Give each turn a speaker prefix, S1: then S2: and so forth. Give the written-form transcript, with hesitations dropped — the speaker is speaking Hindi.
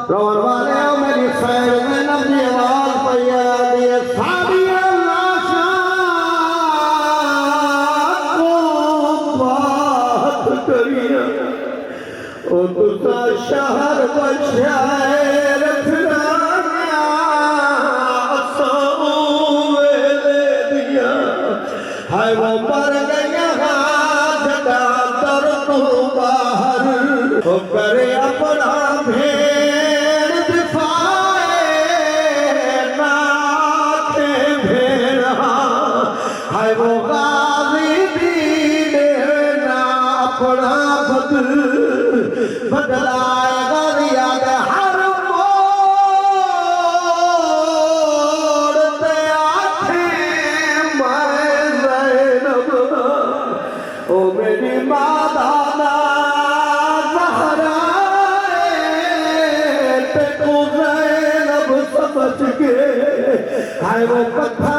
S1: रोन वाले हो मेरी सैर में नबी आवाज पैया दिए सादिया लाशा को बात करिया ओ तुसा शहर बचाए रखना हाय वो मर गया जगा तर तू बाहर हो करे अपना भेड़ दिखाए नाथे भेड़ हाय वो गाजी दीने ना अपना बदलाएगा याद हर मोड़ ते आंखें ओ मेरी माता ज़हरा ते को ज़ैनब समझ के हाय वो पत्थर